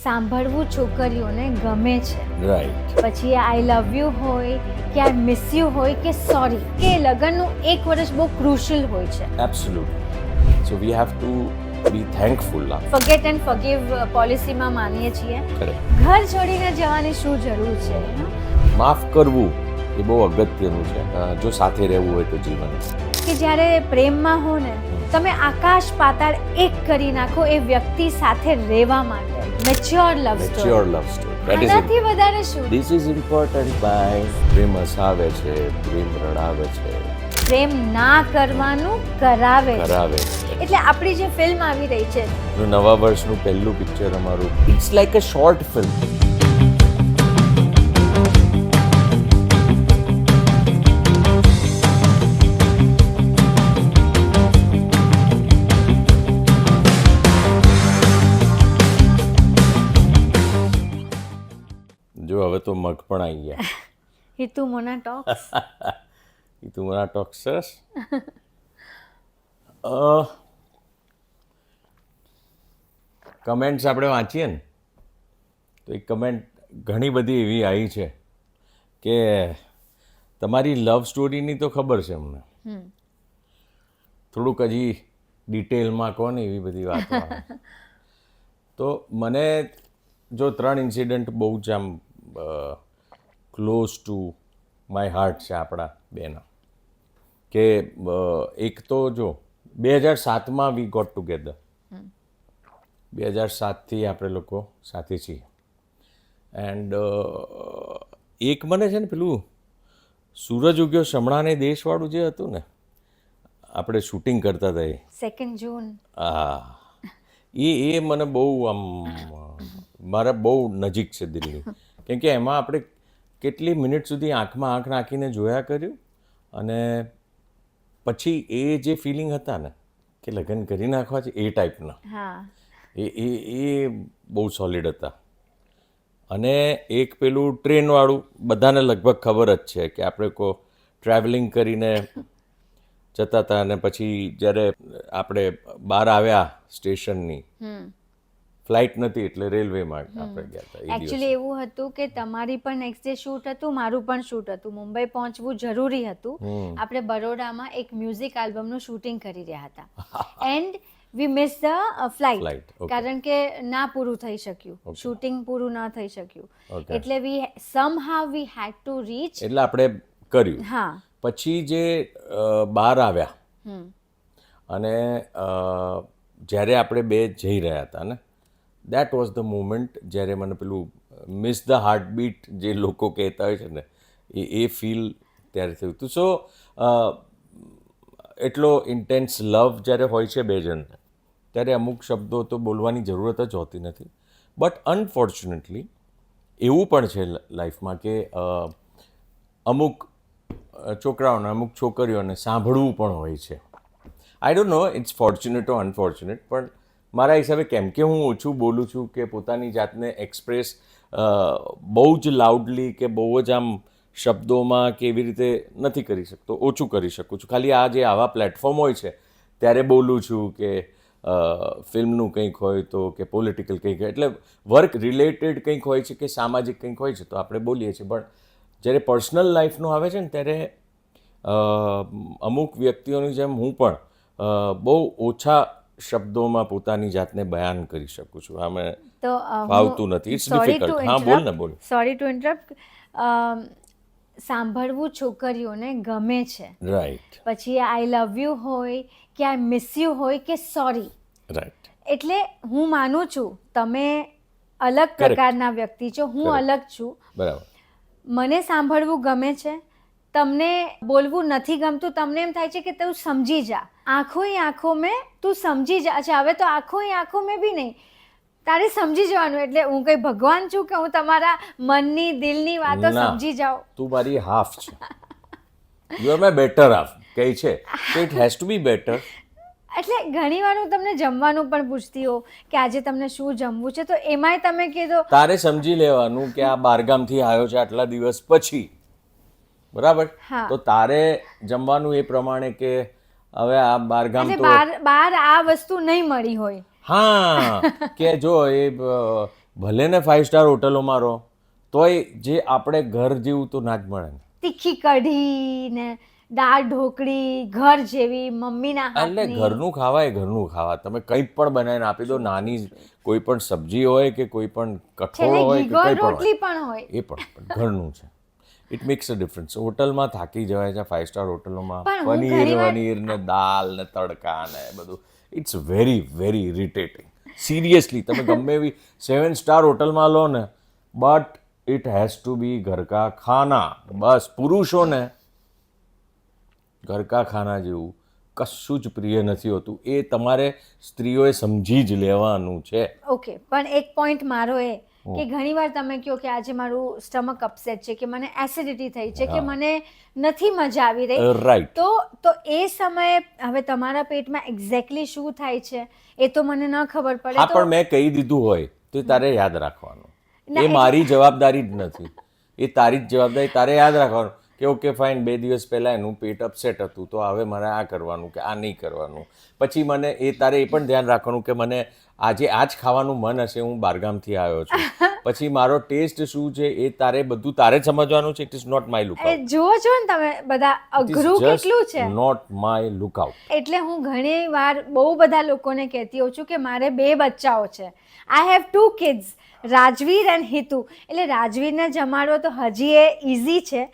સાંભળવું છોકરીઓને ગમે છે. રાઈટ. પછી આઈ લવ યુ હોય કે આઈ મિસ યુ હોય કે સોરી, કે લગ્નનું 1 વર્ષ બહુ ક્રુશિયલ હોય છે. Absolutely. So we have to be thankful. Forget and forgive પોલિસીમાં માનીએ છીએ. કરેક્ટ. ઘર છોડીને જવાની શું જરૂર છે? માફ કરવું એ બહુ અગત્યનું છે જો સાથે રહેવું હોય તો જીવન. કે જ્યારે પ્રેમમાં હો ને, તમે આકાશ પાતાળ એક કરી નાખો એ વ્યક્તિ સાથે રહેવા માટે. Mature love story. Mature love story. That is આનાથી વધારે શું? This is important by પ્રેમ હસાવે છે, પ્રેમ રડાવે છે, પ્રેમ ના કરવાનું કરાવે છે. કરાવે છે. એટલે આપણી જે ફિલ્મ આવી રહી છે, નવા વર્ષનું પહેલું પિક્ચર અમારું, it's like a short film. જો હવે તો મગ પણ આવી ગયા. હિતુ મોના ટોક્સ. એ તું મારા ટોક સરસ. કમેન્ટ્સ આપણે વાંચીએ ને તો એક કમેન્ટ ઘણી બધી એવી આવી છે કે તમારી લવ સ્ટોરીની તો ખબર છે અમને, થોડુંક હજી ડિટેલમાં કહો ને, એવી બધી વાતો આવે. તો મને જો 3 ઇન્સિડન્ટ બહુ જ આમ ક્લોઝ ટુ માય હાર્ટ છે આપણા બેના. કે એક તો જો 2007માં વી ગોટ ટુગેધર. 2007થી આપણે લોકો સાથે છીએ. એન્ડ એક મને છે ને પેલું સૂરજ ઉગ્યો શમણાને દેશવાળું જે હતું ને, આપણે શૂટિંગ કરતા હતા એ 2 જૂન. એ મને બહુ આમ મારા બહુ નજીક છે દિલની. કેમ કે એમાં આપણે કેટલી મિનિટ સુધી આંખમાં આંખ નાખીને જોયા કર્યું, અને પછી એ જે ફિલિંગ હતા ને કે લગ્ન કરી નાખવા છે એ ટાઈપના, હા. એ બહુ સોલિડ હતા. અને એક પેલું ટ્રેનવાળું બધાને લગભગ ખબર જ છે કે આપણે ટ્રાવેલિંગ કરીને જતા હતા, અને પછી જ્યારે આપણે બહાર આવ્યા સ્ટેશનની, ફ્લાઇટ નથી એટલે રેલવેમાં આપણે ગયા હતા. એકચ્યુઅલી એવું હતું કે તમારી પણ નેક્સ્ટ ડે શૂટ હતું, મારું પણ શૂટ હતું. મુંબઈ પહોંચવું જરૂરી હતું. આપણે બરોડામાં એક મ્યુઝિક આલ્બમનું શૂટિંગ કરી રહ્યા હતા. And we miss the flight. Okay. કારણ કે ના પૂરું થઈ શક્યું, શૂટિંગ પૂરું ના થઈ શક્યું. એટલે વી somehow V head to reach. એટલે આપણે કર્યું. હા. પછી જે બહાર આવ્યા અને જ્યારે આપણે બે જઈ રહ્યા હતા ને, દેટ વોઝ ધ મોમેન્ટ જ્યારે મને પેલું મિસ ધ હાર્ટબીટ જે લોકો કહેતા હોય છે ને, એ ફીલ ત્યારે થયું હતું. સો એટલો ઇન્ટેન્સ લવ જ્યારે હોય છે બે જણને, ત્યારે અમુક શબ્દો તો બોલવાની જરૂરત જ હોતી નથી. બટ અનફોર્ચ્યુનેટલી એવું પણ છે લાઈફમાં કે અમુક છોકરાઓને, અમુક છોકરીઓને સાંભળવું પણ હોય છે. I don't know it's fortunate or unfortunate, પણ મારા હિસાબે કેમ કે હું ઓછું બોલું છું કે પોતાની જાતને એક્સપ્રેસ બહુ જ લાઉડલી કે બહુ જ આમ શબ્દોમાં કે એવી રીતે નથી કરી શકતો, ઓછું કરી શકું છું. ખાલી આ જે આવા પ્લેટફોર્મ હોય છે ત્યારે બોલું છું, કે ફિલ્મનું કંઈક હોય તો, કે પોલિટિકલ કંઈક, એટલે વર્ક રિલેટેડ કંઈક હોય છે કે સામાજિક કંઈક હોય છે તો આપણે બોલીએ છીએ. પણ જ્યારે પર્સનલ લાઈફનું આવે છે ને, ત્યારે અમુક વ્યક્તિઓની જેમ હું પણ બહુ ઓછા શબ્દોમાં પોતાની જાતને બયાન કરી શકું છું. આમે ફાવતું નથી. It's difficult. હા, બોલ ને, બોલ. Sorry to interrupt. સાંભળવું છોકરીઓને ગમે છે. રાઈટ. પછી આઈ લવ યુ હોય કે આઈ મિસ યુ હોય કે સોરી. રાઈટ. એટલે હું માનું છું તમે અલગ પ્રકારના વ્યક્તિ છો, હું અલગ છું. બરાબર. મને સાંભળવું ગમે છે, તમને બોલવું નથી ગમતું. તમને એમ થાય છે કે તું સમજી જા, આંખો ઈ આંખો મેં તું સમજી જા. અચ્છા, હવે તો આંખો ઈ આંખો મેં બી નહીં, તારે સમજી જવાનું. એટલે હું કઈ ભગવાન છું કે હું તમારા મનની દિલની વાતો સમજી જાઉં? તું મારી હાફ છે. You are my better half કહે છે, તો it has to be better. એટલે ઘણી વાર હું તમને જમવાનું પણ પૂછતી હોઉં કે આજે તમને શું જમવું છે, તો એમાંય તમે કીધું. તારે સમજી લેવાનું કે આ બહારગામથી આવ્યો છે આટલા દિવસ પછી, બરાબર? તો તારે જમવાનું એ પ્રમાણે કે હવે આ બહારગામ તો બહાર આ વસ્તુ નહીં મળી હોય. હા, કે જો એ ભલે ને 5 સ્ટાર હોટલોમાં રહો તોય જે આપણે ઘર જેવું તો ના જ મળે ને. તીખી કઢી ને દાળ ઢોકળી ઘર જેવી મમ્મીના એટલે હાથની. ઘરનું ખાવા એ ઘરનું ખાવા. તમે કંઈ પણ બનાવીને આપી દો, નાની કોઈ પણ સબ્જી હોય કે કોઈ પણ કઠોળ છેલ્લે હોય કે ઘીગોળ કંઈ પણ રોટલી હોય, પણ હોય. એ પણ ઘરનું છે. It max a difference. હોટલમાં થાકી જવાય છે 5 સ્ટાર હોટલોમાં, પણ હું પનીર ઘણીવાર- વનીર ને દાલ ને તડકા ને બધું. It's very very irritating. Seriously તમે ગમે એવી 7 સ્ટાર હોટલમાં લો ને, but it has to be ઘર કા ખાના. બસ પુરુષોને ઘર કા ખાના જેવું કશું જ પ્રિય નથી હોતું. એ તમારે સ્ત્રીઓએ સમજી જ લેવાનું છે. ઓકે, પણ એક પોઈન્ટ મારો એ કે ઘણીવાર તમે કહો કે આજે મારું સ્ટમક અપસેટ છે, કે મને એસિડિટી થઈ છે, કે મને નથી મજા આવી રહી, રાઈટ. તો એ સમયે હવે તમારા પેટમાં એક્ઝેક્ટલી શું થાય છે એ તો મને ન ખબર પડે. હા, તો પણ મેં કહી દીધું હોય તો તારે યાદ રાખવાનું. ના, એ મારી જવાબદારી જ નથી, એ તારી જ જવાબદારી. તારે યાદ રાખવાનું કે ઓકે ફાઇન, 2 દિવસ પહેલાં એનું પેટ અપસેટ હતું તો હવે મારે આ કરવાનું કે આ નહીં કરવાનું. પછી મને તારે એ પણ ધ્યાન રાખવાનું કે મને આજે આ જ ખાવાનું મન હશે, હું બહારગામથી આવ્યો છું, પછી મારો ટેસ્ટ શું છે એ તારે બધું તારે જ સમજવાનું છે. It is not my lookout. જુઓ છો ને તમે બધા અઘરું કેટલું છે. Not my lookout. એટલે હું ઘણી વાર બહુ બધા લોકોને કહેતી હોઉં છું કે મારે 2 બચ્ચાઓ છે. I have 2 kids, Rajveer and Hitu. એટલે રાજવીરને જમાડવો તો હજી એ ઇઝી છે,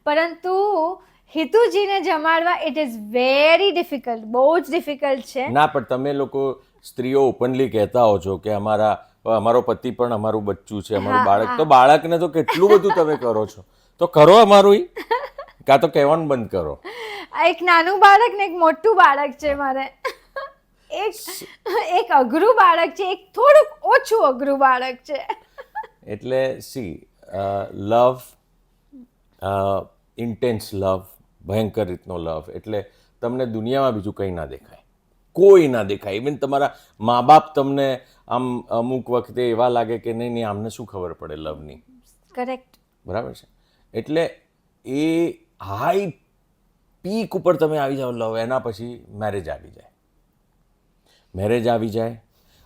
પરંતુ હિતુજીને જમાડવા ઇટ ઇઝ વેરી ડિફિકલ્ટ, બહુ જ ડિફિકલ્ટ છે. ના, પણ તમે લોકો સ્ત્રીઓ ઓપનલી કહેતા હો છો કે અમારો પતિ પણ અમારું બચ્ચું છે, અમારું બાળક. તો બાળકને તો કેટલું બધું તમે કરો છો, તો કરો અમારું કાં તો કહેવાનું બંધ કરો. એક નાનું બાળક ને એક મોટું બાળક છે મારે. એક અઘરું બાળક છે, એક થોડુંક ઓછું અઘરું બાળક છે. એટલે સી લવ, ઇન્ટેન્સ લવ, ભયંકર રીતનો લવ, એટલે તમને દુનિયામાં બીજું કંઈ ના દેખાય, કોઈ ના દેખાય. ઇવન તમારા મા બાપ તમને આમ અમુક વખતે એવા લાગે કે નહીં નહીં આમને શું ખબર પડે લવની. કરેક્ટ. બરાબર છે. એટલે એ હાઈ પીક ઉપર તમે આવી જાઓ લવ, એના પછી મેરેજ આવી જાય. મેરેજ આવી જાય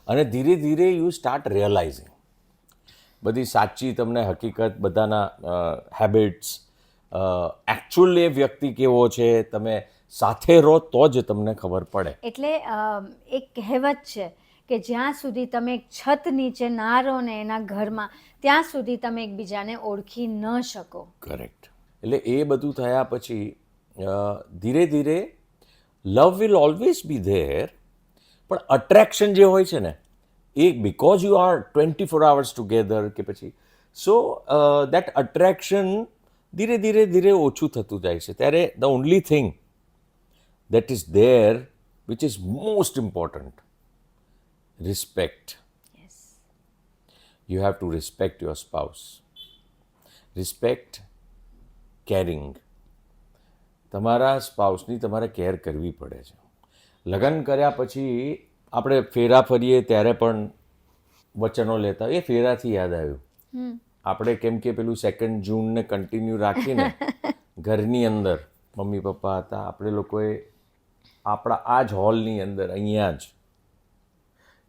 અને ધીરે ધીરે યુ સ્ટાર્ટ રિયલાઇઝિંગ બધી સાચી તમને હકીકત, બધાના હેબિટ્સ, એકચ્યુઅલ એ વ્યક્તિ કેવો છે, તમે સાથે રહો તો જ તમને ખબર પડે. એટલે એક કહેવત છે કે જ્યાં સુધી તમે એક છત નીચે ના રહો ને એના ઘરમાં, ત્યાં સુધી તમે એકબીજાને ઓળખી ન શકો. કરેક્ટ. એટલે એ બધું થયા પછી ધીરે ધીરે love will always be there, પણ અટ્રેક્શન જે હોય છે ને એ because you are 24 hours together કે પછી સો દેટ અટ્રેક્શન ધીરે ધીરે ધીરે ઓછું થતું જાય છે. ત્યારે the only thing that is there, which is most important, respect. Yes. You have to respect your spouse. Respect, caring. તમારા સ્પાઉસની તમારે કેર કરવી પડે છે. લગ્ન કર્યા પછી આપણે ફેરા ફરીએ ત્યારે પણ વચનો લેતા. એ ફેરાથી યાદ આવ્યું, આપણે કેમ કે પેલું 2 જૂનને કન્ટિન્યુ રાખીને ઘરની અંદર મમ્મી પપ્પા હતા, આપણે લોકોએ આપણા આ જ હોલની અંદર અહીંયા જ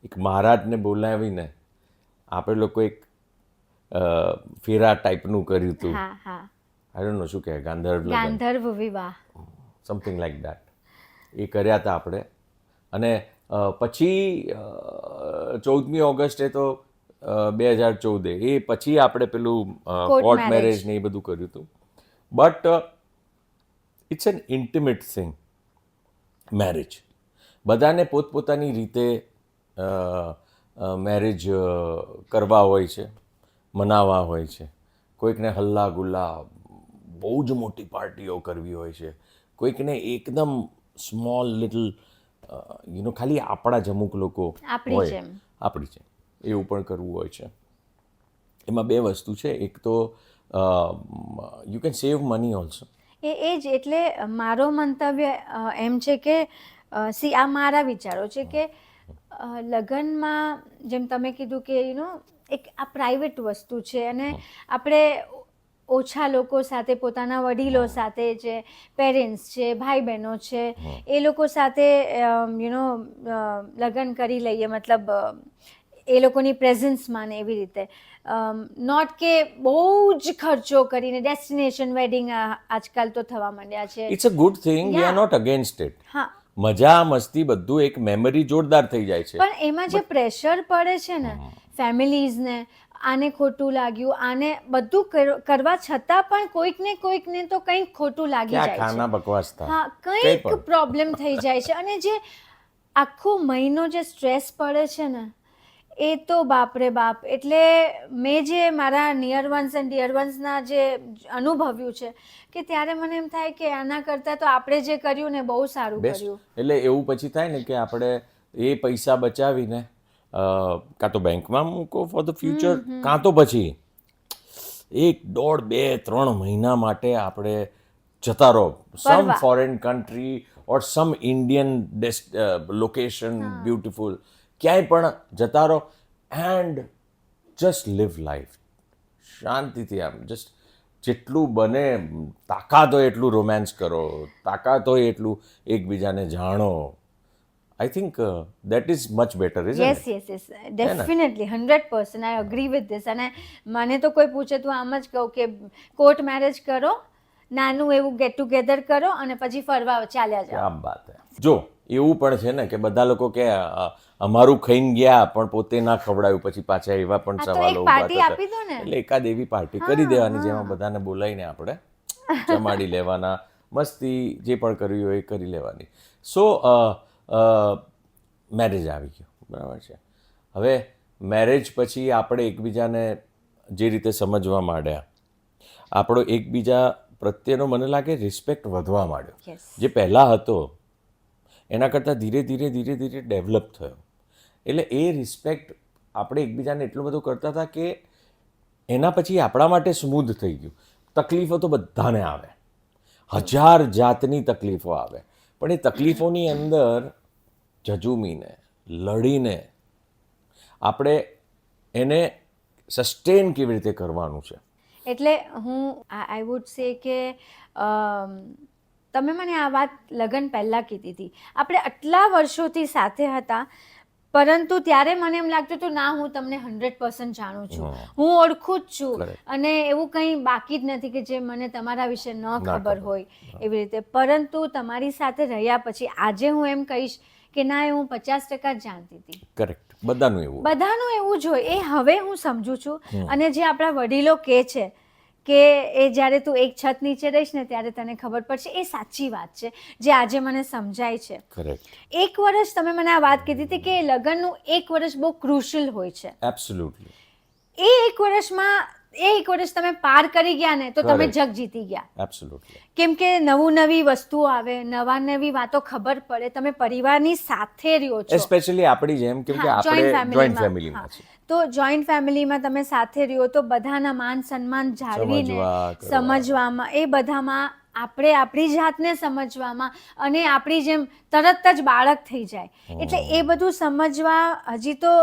એક મહારાજને બોલાવીને આપણે લોકો એક ફેરા ટાઈપનું કર્યું હતું. હા હા, આઈ ડોન્ટ નો શું કહે, ગાંધર્વ ગાંધર્વ વિવાહ, સમથિંગ લાઈક દેટ. એ કર્યા હતા આપણે. અને પછી 14મી ઓગસ્ટે તો 2014, એ પછી આપણે પેલું કોર્ટ મેરેજ ને એ બધું કર્યું હતું. But it's an intimate thing, marriage. બધાને પોતપોતાની રીતે મેરેજ કરવા હોય છે, મનાવવા હોય છે. કોઈકને હલ્લા ગુલ્લા બહુ જ મોટી પાર્ટીઓ કરવી હોય છે, કોઈકને એકદમ સ્મોલ લિટલ ખાલી આપણા જ અમુક લોકો હોય આપણી છે એવું પણ કરવું હોય છે. એમાં 2 વસ્તુ છે, એક તો you can save money also. એ જ. એટલે મારો મંતવ્ય એમ છે કે આ મારા વિચારો છે કે લગ્નમાં જેમ તમે કીધું કે એક આ પ્રાઇવેટ વસ્તુ છે અને આપણે ઓછા લોકો સાથે, પોતાના વડીલો સાથે, જે પેરેન્ટ્સ છે, ભાઈ બહેનો છે, એ લોકો સાથે લગ્ન કરી લઈએ. મતલબ એ લોકોની પ્રેઝન્સમાં ને એવી રીતે નોટ કે બહુ જ ખર્ચો કરીને ડેસ્ટિનેશન વેડિંગ આજકાલ તો થવા માંડ્યા છે. It's a good thing, we are Yeah. Not against it. હા, મજા મસ્તી બધું એક મેમરી જોરદાર થઈ જાય છે. પણ એમાં જે પ્રેશર પડે છે ને ફેમિલીઝને, આને ખોટું લાગ્યું, આને બધું કરવા છતાં પણ કોઈકને તો કંઈક ખોટું લાગી ક્યાં જાય ખાના છે. બકવાસ થાય. હા, કંઈ કંઈક પણ. પ્રોબ્લેમ થઈ જાય છે. અને જે આખો મહિનો જે સ્ટ્રેસ પડે છે ને, એ તો બાપરે બાપ. એટલે મેં જે મારા નિયર વન્સ એન્ડ ડિયર વન્સના જે અનુભવ્યું છે કે ત્યારે મને એમ થાય કે આના કરતાં તો આપણે જે કર્યું ને બહુ સારું બેસ્ટ. કર્યું. એટલે એવું પછી થાય ને કે આપણે એ પૈસા બચાવીને કાં તો બેંકમાં મૂકો ફોર ધ ફ્યુચર, કાં તો પછી 1, 1.5, 2, 3 મહિના માટે આપણે જતા રહો સમ ફરવા. ફોરેન કન્ટ્રી ઓર સમ ઇન્ડિયન લોકેશન બ્યુટિફુલ, ક્યાંય પણ જતા રહો એન્ડ જસ્ટ લિવ લાઈફ શાંતિથી. આમ જસ્ટ જેટલું બને તાકાત હોય એટલું રોમેન્સ કરો, તાકાત હોય એટલું એકબીજાને જાણો. I think that is much better, is yes yes yes definitely 100% I agree with this. અને મને તો કોઈ પૂછે તો આમ જ કહું કે કોર્ટ મેરેજ કરો, નાનું એવું ગેટ ટુગેધર કરો અને પછી ફરવા ચાલ્યા જાઓ. ક્યાં વાત હે. જો એવું પણ છે ને કે બધા લોકો કે અમારું ખાઈને ગયા પણ પોતે ના ખવડાવ્યું, પછી પાછા એવા પણ આ તો સવાલો એક ઊભા પાર્ટી થતા. આપી દો ને. એટલે એકાદ એવી પાર્ટી કરી દેવાની જેમાં બધાને બોલાવીને આપણે જમાડી લેવાના, મસ્તી જે પણ કરવી હોય એ કરી લેવાની. સો મેરેજ આવી ગયો, બરાબર છે. હવે મેરેજ પછી આપણે એકબીજાને જે રીતે સમજવા માંડ્યા, આપણો એકબીજા પ્રત્યેનો મને લાગે રિસ્પેક્ટ વધવા માંડ્યો. Yes. જે પહેલાં હતો એના કરતાં ધીરે ધીરે ડેવલપ થયો. એટલે એ રિસ્પેક્ટ આપણે એકબીજાને એટલો બધો કરતા હતા કે એના પછી આપણા માટે સ્મૂધ થઈ ગયું. તકલીફો તો બધાને આવે, 1000 જાતની તકલીફો આવે, પણ એ તકલીફોની અંદર ઝઝૂમીને લડીને આપણે એને સસ્ટેન કેવી રીતે કરવાનું છે. એટલે હું આઈ વુડ સે કે તમે મને આ વાત લગ્ન પહેલાં કીધી હતી. આપણે આટલા વર્ષોથી સાથે હતા, પરંતુ ત્યારે મને એમ લાગતું હતું ના, હું તમને 100% જાણું છું, હું ઓળખું જ છું, Correct. અને એવું કંઈ બાકી જ નથી કે જે મને તમારા વિશે ન ખબર ખબર. હોય એવી રીતે. પરંતુ તમારી સાથે રહ્યા પછી આજે હું એમ કહીશ કે ના, એ હું 50% જ જાણતી હતી. કરેક્ટ, બધાનું એવું. બધાનું એવું જ હોય. એ હવે હું સમજું છું. અને જે આપણા વડીલો કહે છે કે એ જ્યારે તું એક છત નીચે રહીશ ને ત્યારે તને ખબર પડશે, એ સાચી વાત છે જે આજે મને સમજાય છે. કરેક્ટ, 1 વર્ષ તમે મને આ વાત કીધી હતી કે લગ્નનું 1 વર્ષ બહુ ક્રુશિયલ હોય છે. એબ્સોલ્યુટલી. એ 1 વર્ષમાં એ 1 વર્ષ તમે પાર કરી ગયા ને તો તમે Correct. જગ જીતી ગયા. એબ્સોલ્યુટલી. કેમ કે નવી વસ્તુઓ આવે, નવી વાતો ખબર પડે, તમે પરિવારની સાથે રહ્યો છો. એસ્પેશિયલી આપણી જેમ, કેમ કે હા, આપણે joint જોઈન્ટ familyમાં. ફેમિલીમાં હા. છીએ. તો જોઈન્ટ ફેમિલીમાં તમે સાથે રહ્યો તો બધાના માન સન્માન જાળવીને સમજવા, કરવા. સમજવામાં, એ બધામાં આપણે આપણી જાતને સમજવામાં, અને આપણી જેમ તરત જ બાળક થઈ જાય. એટલે એ બધું સમજવા હજી તો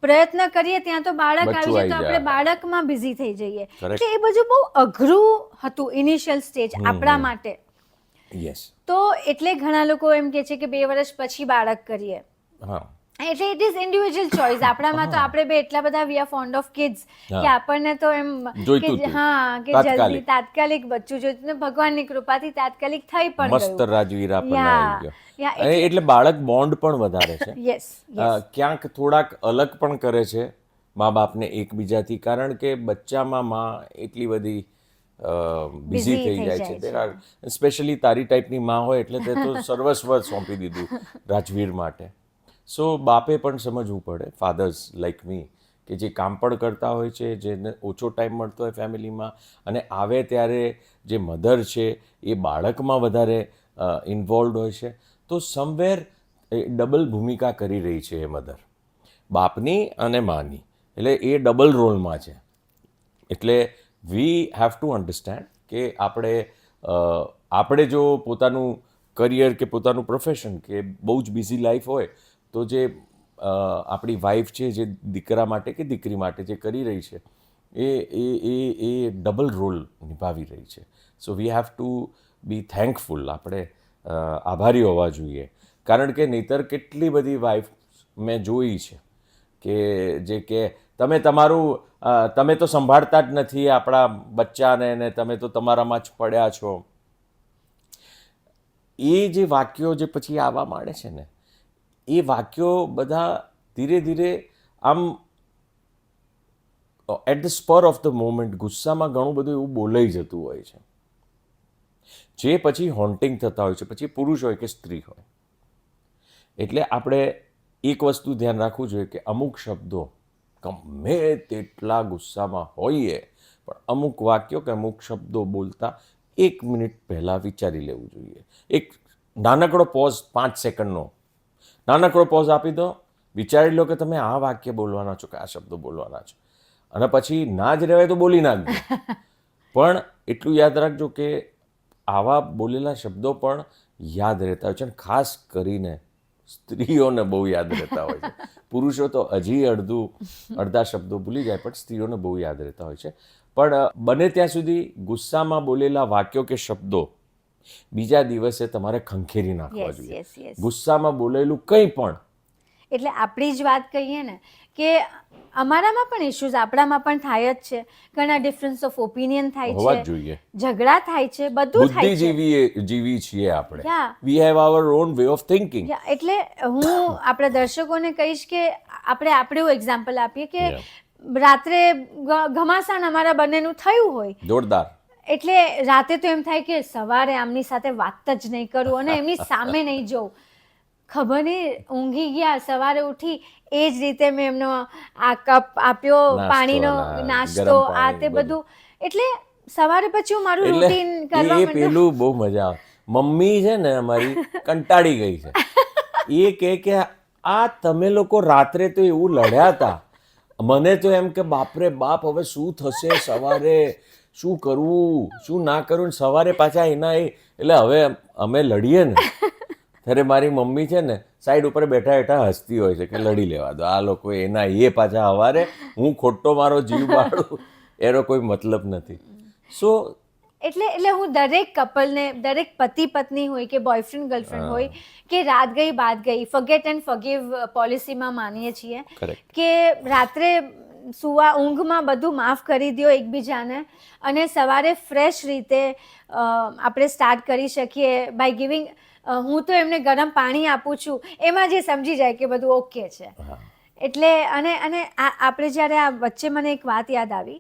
પ્રયત્ન કરીએ ત્યાં તો બાળક બચ્ચું આવી જાય તો આવી આપણે જાય. બાળકમાં બિઝી થઈ જઈએ. Correct. એટલે એ બધું બહુ અઘરું હતું ઇનિશિયલ સ્ટેજ આપણા માટે. યસ. તો એટલે ઘણા લોકો એમ કહે છે કે 2 વર્ષ પછી બાળક કરીએ. હા. એટલે ઇટ ઇઝ ઇન્ડિવિજ્યુઅલ ચોઇસ. આપણામાં તો આપણે બે એટલા બધા we are found of kids હા. કે આપણને તો એમ જોઈતું કે હતું. હા, કે તાત્કાલિક. જલ્દી તાત્કાલિક બચ્ચું જોઈતું ને ભગવાનની કૃપાથી તાત્કાલિક થઈ પણ મસ્ત ગયું. રાજવીર આપણને આવી ગયો. યા અને એટલે બાળક બોન્ડ પણ વધારે છે. યસ યસ ક્યાંક થોડાક અલગ પણ કરે છે મા બાપને એકબીજાથી, કારણ કે બચ્ચામાં માં એટલી બધી Busy બિઝી થઈ થઈ જાય જાય છે. છે. દેર આર સ્પેશિયલી તારી ટાઈપની માં હોય એટલે તે તો સર્વસ્વ સોંપી દીધું રાજવીર માટે. સો બાપે પણ સમજવું પડે, ફાધર્સ લાઈક મી, કે જે કામ પણ કરતા હોય છે, જેને ઓછો ટાઈમ મળતો હોય ફેમિલીમાં, અને આવે ત્યારે જે મધર છે એ બાળકમાં વધારે ઇન્વોલ્વડ હોય છે, તો સમવેર ડબલ ભૂમિકા કરી રહી છે એ મધર, બાપની અને માની. એટલે એ ડબલ રોલમાં છે. એટલે વી હેવ ટુ અન્ડરસ્ટેન્ડ કે આપણે જો પોતાનું કરિયર કે પોતાનું પ્રોફેશન કે બહુ જ બિઝી લાઈફ હોય તો જે આપણી વાઈફ છે જે દીકરા માટે કે દીકરી માટે જે કરી રહી છે એ ડબલ રોલ નિભાવી રહી છે. So we have to be thankful. આપણે આભારી હોવા જોઈએ, કારણ કે નહીંતર કેટલી બધી વાઈફ મેં જોઈ છે કે જે કે તમે તો સંભાળતા જ નથી આપણા બચ્ચાને ને તમે તો તમારામાં જ પડ્યા છો. એ જે વાક્યો જે પછી આવવા માંડે છે ને, એ વાક્યો બધા ધીરે ધીરે આમ at the spur of the moment ગુસ્સામાં ઘણું બધું એવું બોલાઈ જતું હોય છે, જે પછી હોન્ટિંગ થતા હોય છે, પછી પુરુષ હોય કે સ્ત્રી હોય. એટલે આપણે એક વસ્તુ ધ્યાન રાખવું જોઈએ કે અમુક શબ્દો ગમે તેટલા ગુસ્સામાં હોઈએ પણ અમુક વાક્યો કે અમુક શબ્દો બોલતા 1 મિનિટ પહેલાં વિચારી લેવું જોઈએ. એક નાનકડો પોઝ 5 સેકન્ડનો નાનકડો પોઝ આપી દો, વિચારી લો કે તમે આ વાક્ય બોલવાના છો કે આ શબ્દો બોલવાના છો, અને પછી ના જ રહેવાય તો બોલી નાખજો. પણ એટલું યાદ રાખજો કે આવા બોલેલા શબ્દો પણ યાદ રહેતા હોય છે, અને ખાસ કરીને સ્ત્રીઓને બહુ યાદ રહેતા હોય છે. પુરુષો તો હજી અડધા શબ્દો ભૂલી જાય, પણ સ્ત્રીઓને બહુ યાદ રહેતા હોય છે. પણ બને ત્યાં સુધી ગુસ્સામાં બોલેલા વાક્યો કે શબ્દો બીજા દિવસે તમારે ખંખેરી નાખવા જોઈએ. યસ. ગુસ્સામાં બોલેલું કંઈ પણ, એટલે આપણી જ વાત કહીએ ને કે અમારામાં પણ ઇશ્યુઝ આપણામાં પણ થાય જ છે, ઘણા ડિફરન્સ ઓફ ઓપિનિયન થાય હોવા જ છે, જોઈએ. ઝઘડા થાય છે, બધું થાય છે. જીવી છીએ આપણે. Yeah. We have our own way of thinking. એટલે હું આપણા દર્શકોને કહીશ કે આપણે આપણું એક્ઝામ્પલ આપીએ કે Yeah. રાત્રે ઘમાસાન અમારા બંનેનું થયું હોય, જોરદાર. એટલે રાતે તો એમ થાય કે સવારે આમની સાથે વાત જ નહીં કરું અને એમની સામે નહીં જોઉં. ખબર નહીં ઊંઘી ગયા, સવારે ઉઠી એ જ રીતે મેં એમનો આ કપ આપ્યો નાસ્તો, પાણીનો નાસ્તો, ગરમ આ પાણી, તે બધું. એટલે સવારે પછી હું મારું એટલે રૂટીન કરવા એ માંડું. પેલું બહુ મજા આવે. મમ્મી છે ને અમારી કંટાળી ગઈ છે. એ કહે કે આ તમે લોકો રાત્રે તો એવું લડ્યા હતા, મને તો એમ કે બાપરે બાપ હવે શું થશે સવારે, શું કરવું શું ના કરવું, સવારે પાછા એના એટલે હવે અમે લડીએ ને ત્યારે મારી મમ્મી છે ને સાઈડ ઉપર બેઠા બેઠા હસતી હોય છે કે લડી લેવા દો આ લોકો એના પાછા હવારે હું ખોટો મારો જીવ બાળું, એનો કોઈ મતલબ નથી. સો એટલે હું દરેક કપલને, દરેક પતિ પત્ની હોય કે બોયફ્રેન્ડ ગર્લફ્રેન્ડ હોય કે રાત ગઈ બાત ગઈ, ફર્ગેટ એન્ડ ફર્ગિવ પોલિસીમાં માનીએ છીએ કરેક્ટ. કે રાત્રે ઊંઘમાં બધું માફ કરી દો એકબીજાને, અને સવારે ફ્રેશ રીતે આપણે સ્ટાર્ટ કરી શકીએ બાય ગિવિંગ. હું તો એમને ગરમ પાણી આપું છું, એમાં જે સમજી જાય કે બધું ઓકે છે. એટલે અને આપણે જ્યારે આ વચ્ચે મને એક વાત યાદ આવી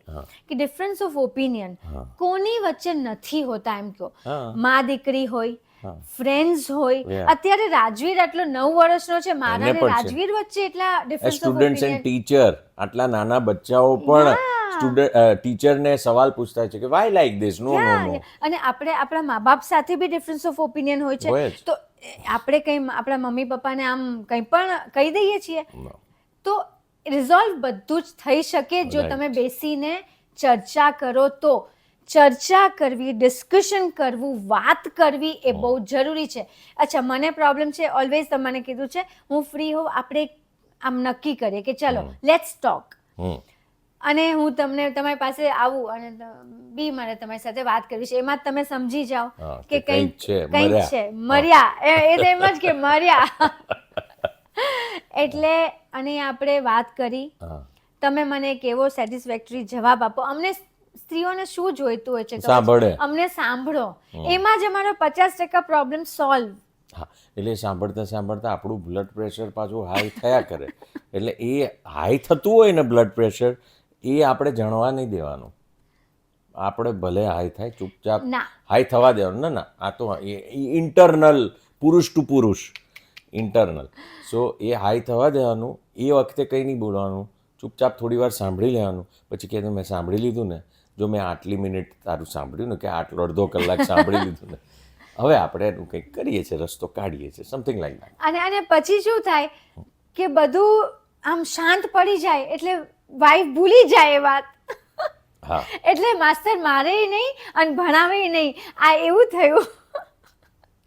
કે ડિફરન્સ ઓફ ઓપિનિયન કોની વચ્ચે નથી હોતા, એમ કહો મા દીકરી હોય, ફ્રેન્ડ્સ હોય. Yeah. અત્યારે રાજવીર આટલો 9 વર્ષનો છે, મારા એને ને પણ છે. રાજવીર વચ્ચે એટલા difference of students and opinion. Teacher, આટલા નાના બચ્ચાઓ પણ ટીચરને સવાલ પૂછતા છે કે વાય લાઈક ધીસ, નો નો નો. અને આપણે આપણા મા બાપ સાથે બી ડિફરન્સ ઓફ ઓપિનિયન હોય છે, હોય જ. તો આપણે કંઈ આપણા મમ્મી પપ્પાને આમ કંઈ પણ કહી દઈએ છીએ તો રિઝોલ્વ બધું જ થઈ શકે જો Right. તમે બેસીને ચર્ચા કરો તો. ચર્ચા કરવી, ડિસ્કશન કરવું, વાત કરવી એ બહુ જરૂરી છે. અચ્છા, મને પ્રોબ્લેમ છે, ઓલવેઝ તમને કીધું છે હું ફ્રી હોઉં, આપણે આમ નક્કી કરીએ કે ચલો લેટ્સ ટોક, અને હું તમારી પાસે આવું અને બી મારે તમારી સાથે વાત કરવી છે, એમાં તમે સમજી જાઓ કે કંઈક છે, મર્યા. એ તો એમ જ કે મર્યા. એટલે અને આપણે વાત કરી, તમે મને એક એવો સેટિસ્ફેક્ટરી જવાબ આપો. અમને સ્ત્રીઓને શું જોઈતું હોય છે સાંભળે, અમને સાંભળો, એમાં જ અમારો 50% પ્રોબ્લેમ સોલ્વ. હા, એટલે સાંભળતા સાંભળતા આપણું બ્લડ પ્રેશર પાછું હાઈ થયા કરે. એટલે એ હાઈ થતું હોય ને બ્લડ પ્રેશર, એ આપણે જાણવા નહીં દેવાનું. આપણે ભલે હાઈ થાય ચૂપચાપ હાઈ થવા દેવાનું. ના આ તો ઇન્ટરનલ, પુરુષ ટુ પુરુષ ઇન્ટરનલ. સો એ હાઈ થવા દેવાનું. એ વખતે કંઈ નહીં બોલવાનું, ચૂપચાપ થોડી વાર સાંભળી લેવાનું. પછી કે મેં સાંભળી લીધું ને, જો મેં આટલી મિનિટ તારું સાંભળ્યું ને કે આટલો અડધો કલાક સાંભળી લીધું ને, હવે આપણે એનું કંઈક કરીએ છીએ, રસ્તો કાઢીએ છીએ, સમથિંગ લાઈક દેટ. અને પછી શું થાય કે બધું આમ શાંત પડી જાય, એટલે વાઈફ ભૂલી જાય એ વાત. હા, એટલે માસ્તર મારે નહીં અને ભણાવે નહીં, આ એવું થયું.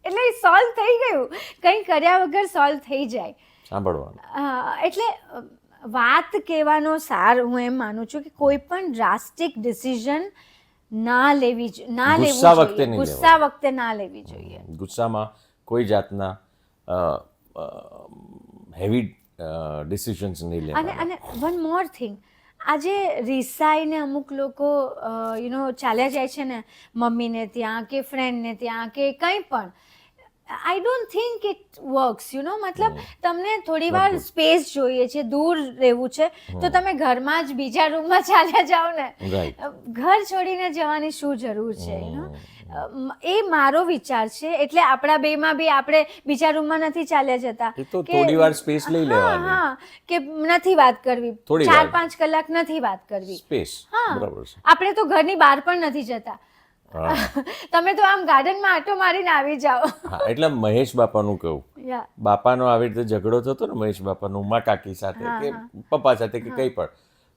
એટલે સોલ્વ થઈ ગયું, કંઈ કર્યા વગર સોલ્વ થઈ જાય. સાંભળવાનું. એટલે વાત કહેવાનો સાર હું એમ માનું છું કે કોઈ પણ ડ્રાસ્ટિક ડિસિઝન ના લેવું જોઈએ, ગુસ્સા વખતે ના લેવી જોઈએ. ગુસ્સામાં કોઈ જાતના હેવી ડિસિઝન્સ નહીં અને લેવાના. અને વન મોર થિંગ, આજે રિસાઈને અમુક લોકો ચાલ્યા જાય છે ને મમ્મીને ત્યાં કે ફ્રેન્ડને ત્યાં કે કંઈ પણ, I don't think it works મતલબ તમને થોડી વાર good. સ્પેસ જોઈએ છે, દૂર રહેવું છે તો તમે ઘરમાં જ બીજા રૂમમાં ચાલ્યા જાઓ ને. Right. ઘર છોડીને જવાની શું જરૂર છે? એ મારો વિચાર છે. એટલે આપણા બેમાં બી આપણે બીજા રૂમમાં નથી ચાલ્યા જતા એ તો કે થોડી વાર space લઈ લેવાની. હા, કે નથી વાત કરવી, થોડી 4-5 કલાક નથી વાત કરવી. સ્પેસ, હા, બરાબર છે. આપણે તો ઘરની બહાર પણ નથી જતા. તમે તો આમ ગાર્ડનમાં આંટો મારીને આવી જાઓ. હા, એટલે મહેશ બાપાનું કહું, યા બાપાનો આવી રીતે ઝઘડો થતો ને મહેશ બાપાનો ઉમા કાકી સાથે કે પપ્પા સાથે કે કંઈ પણ,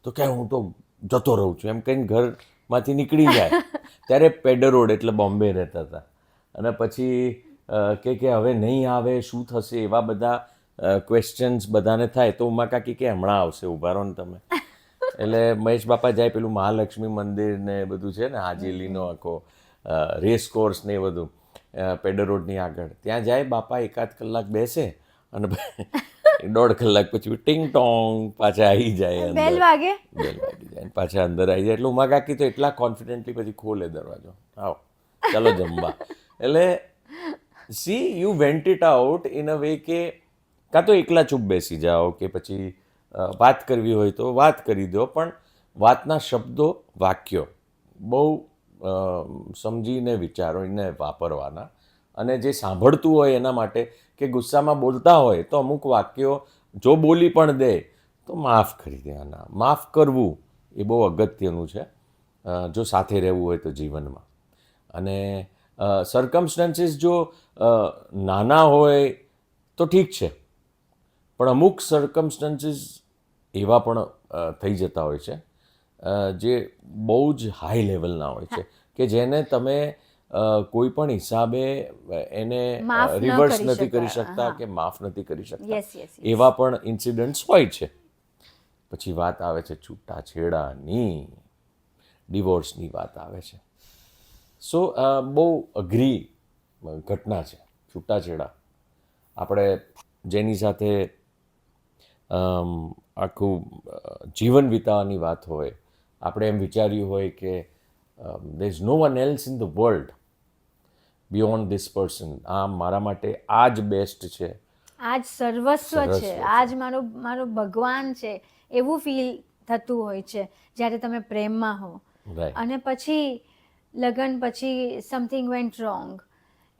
તો કે હું તો જતો રહું છું એમ કહીને ઘરમાંથી નીકળી જાય. ત્યારે પેડર રોડ એટલે બોમ્બે રહેતા હતા, અને પછી કે હવે નહીં આવે શું થશે, એવા બધા ક્વેશ્ચન્સ બધાને થાય. તો ઉમા કાકી કે હમણાં આવશે, ઊભા રહો ને તમે. એટલે મહેશ બાપા જાય પેલું મહાલક્ષ્મી મંદિર ને એ બધું છે ને, હાજીલીનો આખો રેસ કોર્સ ને એ બધું પેડર રોડની આગળ, ત્યાં જાય બાપા, 1-8 કલાક બેસે અને 1.5 કલાક પછી ટિંગ ટોંગ પાછા આવી જાય અંદર. બેલ વાગે. બેલ વાગી જાય પાછા અંદર આવી જાય. એટલે ઉમા કાકી તો એટલા કોન્ફિડન્ટલી પછી ખોલે દરવાજો, આવો ચાલો જમવા. એટલે C you went it out in a way કે કાં તો એકલા ચૂપ બેસી જાઓ કે પછી વાત કરવી હોય તો વાત કરી દો, પણ વાતના શબ્દો, વાક્યો બહુ સમજીને વિચારોને વાપરવાના. અને જે સાંભળતું હોય એના માટે કે ગુસ્સામાં બોલતા હોય તો અમુક વાક્યો જો બોલી પણ દે તો માફ કરી દેવાના. માફ કરવું એ બહુ અગત્યનું છે જો સાથે રહેવું હોય તો જીવનમાં. અને સર્કમસ્ટન્સીસ જો નાના હોય તો ઠીક છે, પણ અમુક સર્કમસ્ટન્સીસ એવા પણ થઈ જતા હોય છે જે બહુ જ હાઈ લેવલના હોય છે કે જેને તમે કોઈ પણ હિસાબે એને માફ ન રિવર્સ કરી નથી કરી શકાય. શકતા હા. કે માફ નથી કરી શકતા. Yes, yes, yes. એવા પણ ઇન્સિડન્ટ્સ હોય છે. પછી વાત આવે છે છૂટાછેડાની, ડિવોર્સની વાત આવે છે. સો બહુ અઘરી ઘટના છે છૂટાછેડા. આપણે જેની સાથે આખું જીવન વિતાવવાની વાત હોય, આપણે એમ વિચાર્યું હોય કે there is no one else in the world beyond this person, આ મારા માટે આ જ બેસ્ટ છે, આજ સર્વસ્વ સર્વસ્વ છે, છે. આજ મારો મારો ભગવાન છે, એવું ફીલ થતું હોય છે જ્યારે તમે પ્રેમમાં હો. રાઈટ, અને પછી લગ્ન પછી something vent wrong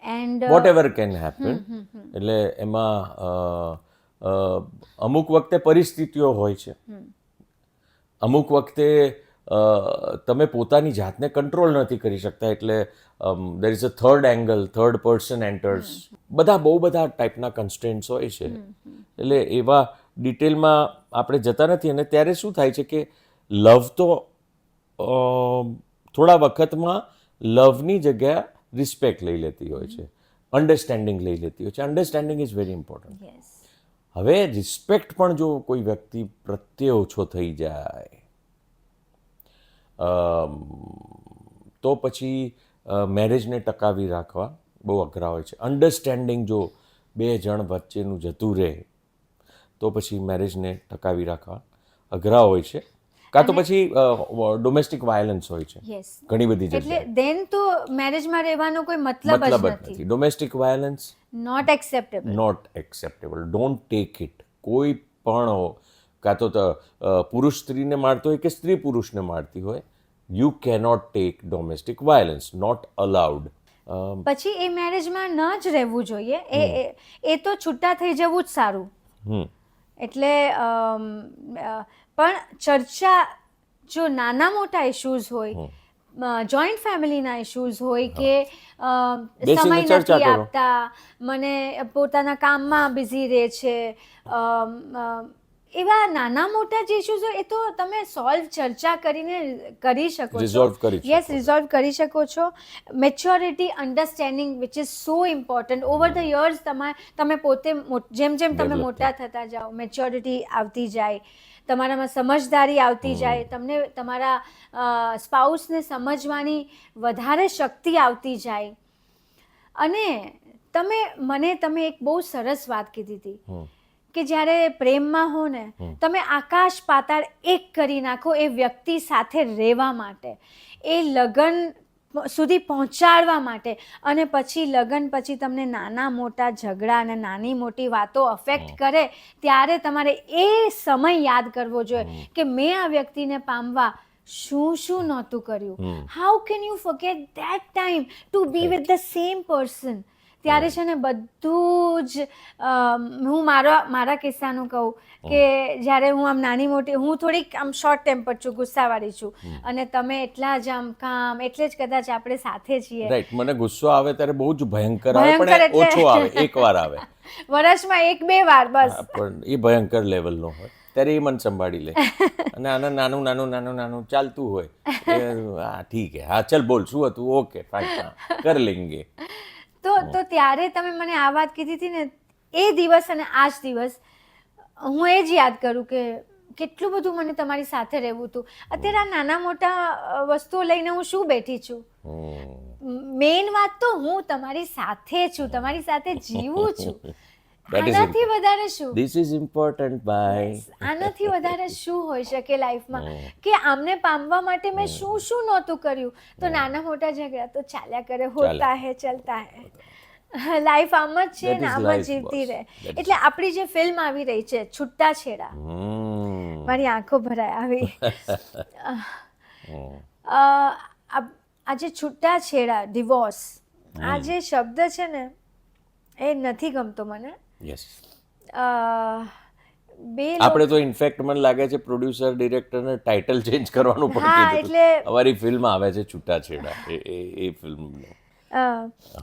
and what ever can happen. એટલે એમાં અમુક વખતે પરિસ્થિતિઓ હોય છે, અમુક વખતે તમે પોતાની જાતને કંટ્રોલ નથી કરી શકતા, એટલે there is a third angle, third person enters, બહુ બધા ટાઈપના કન્સ્ટ્રેન્ટ્સ હોય છે. એટલે એવા ડિટેલમાં આપણે જતા નથી. અને ત્યારે શું થાય છે કે લવ તો થોડા વખતમાં લવની જગ્યા રિસ્પેક્ટ લઈ લેતી હોય છે, અન્ડરસ્ટેન્ડિંગ લઈ લેતી હોય છે. Understanding is very important. Yes, હવે રિસ્પેક્ટ પણ જો કોઈ વ્યક્તિ પ્રત્યે ઓછો થઈ જાય તો પછી મેરેજને ટકાવી રાખવા બહુ અઘરા હોય છે. અન્ડરસ્ટેન્ડિંગ જો 2 જણ વચ્ચેનું જતું રહે તો પછી મેરેજને ટકાવી રાખવા અઘરા હોય છે. કાં તો પછી ડોમેસ્ટિક વાયલન્સ હોય છે યસ. ઘણી બધી એટલે જગ્યાએ. દેન તો મેરેજમાં રહેવાનો કોઈ મતલબ જ મતલબ જ નથી. નથી. Domestic violence not acceptable. Not acceptable. Don't take it. કોઈ પણ કાં તો પુરુષ સ્ત્રીને મારતો હોય કે સ્ત્રી પુરુષને મારતી હોય, you cannot take domestic violence. Not allowed. પછી એ મેરેજમાં ન જ રહેવું જોઈએ. એ તો છૂટા થઈ જવું જ સારું. એટલે પણ ચર્ચા, જો નાના મોટા ઇશ્યુઝ હોય, જોઈન્ટ ફેમિલીના ઇશ્યુઝ હોય કે બેસીને સમય ચર્ચા નથી કરો. આપતા, મને પોતાના કામમાં બિઝી રહે છે, એવા નાના મોટા જે ઇશ્યુઝ હોય એ તો તમે સોલ્વ ચર્ચા કરીને કરી શકો છો. Resolve કરી શકો યસ, છો. રિઝોલ્વ કરી શકો છો. Maturity, understanding which is so important. Over the years તમે પોતે જેમ જેમ તમે Develop મોટા થતા જાઓ, મેચ્યોરિટી આવતી જાય, તમારામાં સમજદારી આવતી જાય, તમને તમારા સ્પાઉસને સમજવાની વધારે શક્તિ આવતી જાય. અને તમે એક બહુ સરસ વાત કીધી હતી કે જ્યારે પ્રેમમાં હો ને તમે આકાશ પાતાળ એક કરી નાખો એ વ્યક્તિ સાથે રહેવા માટે, એ લગન સુધી પહોંચાડવા માટે, અને પછી લગન પછી તમને નાના મોટા ઝઘડા અને નાની મોટી વાતો અફેક્ટ કરે ત્યારે તમારે એ સમય યાદ કરવો જોઈએ કે મેં આ વ્યક્તિને પામવા શું શું નહોતું કર્યું. How can you forget that time to be with the same person. ત્યારે છે ને બધું જ હું મારા કિસ્સાનું કહું કે જ્યારે હું આમ નાની મોટી, હું થોડીક આમ શોર્ટ ટેમ્પર છું, ગુસ્સાવાળી છું, અને તમે એટલા જ આમ કામ, એટલે જ કદાચ આપણે સાથે છીએ. રાઈટ. મને ગુસ્સો આવે ત્યારે બહુ જ ભયંકર આવે, ભયંકર પણ એટલે- ઓછો આવે, એકવાર આવે. વર્ષમાં 1-2 વાર બસ. હા, પણ એ ભયંકર લેવલનો હોય ત્યારે એ મન સંભાળી લે, અને આના નાનું નાનું નાનું નાનું ચાલતું હોય હા ઠીક હે, હા ચલ બોલ શું હતું, ઓકે ફાઇન, હા કર લેંગે. તો ત્યારે તમે મને આ વાત કીધી હતી ને, એ દિવસ અને આ જ દિવસ હું એ જ યાદ કરું કે કેટલું બધું મને તમારી સાથે રહેવું હતું. અત્યારે આ નાના મોટા વસ્તુઓ લઈને હું શું બેઠી છું. મેઇન વાત તો હું તમારી સાથે છું, તમારી સાથે જીવું છું. That is આનાથી વધારે શું, This is important, bye. આનાથી વધારે શું હોઈ શકે લાઈફમાં, કે આમને પામવા માટે મેં શું શું નહોતું કર્યું. તો નાના મોટા ઝઘડા તો ચાલ્યા કરે, હોતા હે ચલતા હે. લાઈફ આમ જ છે That ને is આમ life, જ જીવતી boss. રહે. That is એટલે આપણી જે ફિલ્મ આવી રહી છે છૂટાછેડા, મારી આંખો ભરાય આવી. આ જે છૂટાછેડા, ડિવોર્સ, આ જે શબ્દ છે ને એ નથી ગમતો મને. યસ. બે આપણે તો ઇનફેક્ટ મને લાગે છે પ્રોડ્યુસર ડિરેક્ટરને ટાઇટલ ચેન્જ કરવાનું પણ હા, કીધું હતું. એટલે- અમારી ફિલ્મ આવે છે છૂટાછેડા, એ ફિલ્મનો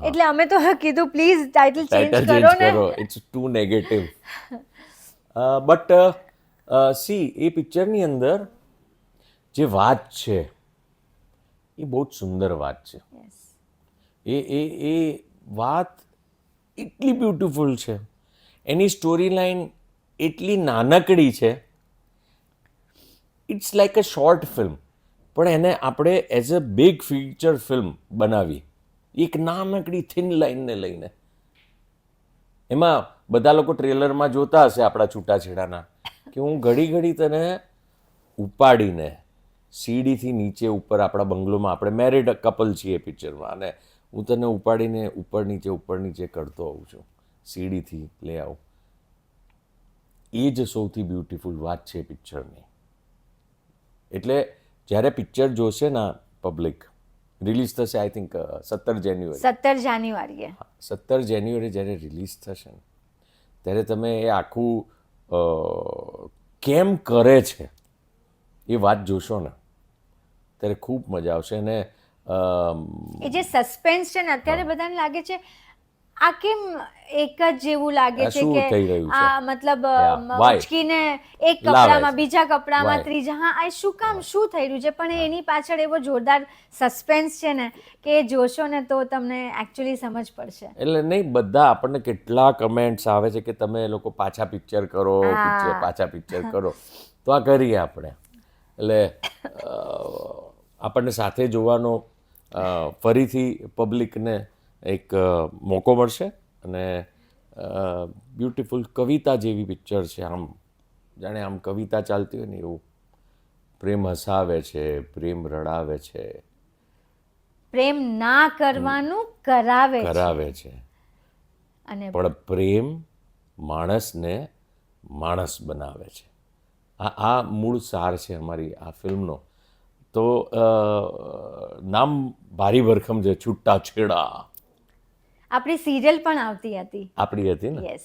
એટલે અમે તો કીધું પ્લીઝ ટાઇટલ ચેન્જ ટાઇટલ કરો ચેન્જ ને. કરો, it's too negative. But see એ પિક્ચરની અંદર જે વાત છે એ બહુ જ સુંદર વાત છે. Yes. એ વાત એટલી બ્યુટિફુલ છે, એની સ્ટોરી લાઈન એટલી નાનકડી છે, it's like a short film, પણ એને આપણે as a big feature film બનાવી એક નાનકડી થિન લાઈનને લઈને. એમાં બધા લોકો ટ્રેલરમાં જોતા હશે આપણા છૂટાછેડાના કે હું ઘડી ઘડી તને ઉપાડીને સીડીથી નીચે ઉપર આપણા બંગલોમાં, આપણે મેરિડ કપલ છીએ પિક્ચરમાં, અને હું તને ઉપાડીને ઉપર નીચે કરતો હોઉં છું, સીડીથી લઈ આવું. એ જ સૌથી બ્યુટિફુલ વાત છે પિક્ચરની. એટલે જ્યારે પિક્ચર જોશે ને પબ્લિક, રિલીઝ થશે આઈ થિંક 17 જાન્યુઆરી. 17 જાન્યુઆરીએ 17 જાન્યુઆરી જ્યારે રિલીઝ થશે ને ત્યારે તમે એ આખું કેમ કરે છે એ વાત જોશો ને ત્યારે ખૂબ મજા આવશે. અને એ જે સસ્પેન્સ છે ને, અત્યારે બધાને લાગે છે આ કેમ એક જ જેવું લાગે આ છે શું કે થઈ રહ્યું છે? આ મતલબ Yeah, why? ઉચકીને એક લાવે કપડામાં છે. બીજા કપડામાં Why? ત્રીજા, હા આ શું કામ, શું થઈ રહ્યું છે. પણ એની પાછળ એવો જોરદાર સસ્પેન્સ છે ને કે એ જોશો ને તો તમને એકચ્યુઅલી સમજ પડશે. એટલે નહીં, બધા આપણને કેટલા કમેન્ટ્સ આવે છે કે તમે લોકો પાછા પિક્ચર કરો, પાછા પિક્ચર કરો, તો આ કરીએ આપણે. એટલે આપણને સાથે જોવાનો ફરીથી પબ્લિકને એક મોકો મળશે. અને બ્યુટિફુલ કવિતા જેવી પિક્ચર છે, આમ જાણે આમ કવિતા ચાલતી હોય ને એવું. પ્રેમ હસાવે છે, પ્રેમ રડાવે છે, પ્રેમ ના કરવાનું કરાવે છે, અને પણ પ્રેમ માણસને માણસ બનાવે છે. આ મૂળ સાર છે અમારી આ ફિલ્મનો. તો નામ ભારી ભરખમ છે, છૂટાછેડા. આપણી સિરિયલ પણ આવતી હતી. આપણી હતી ને? યસ.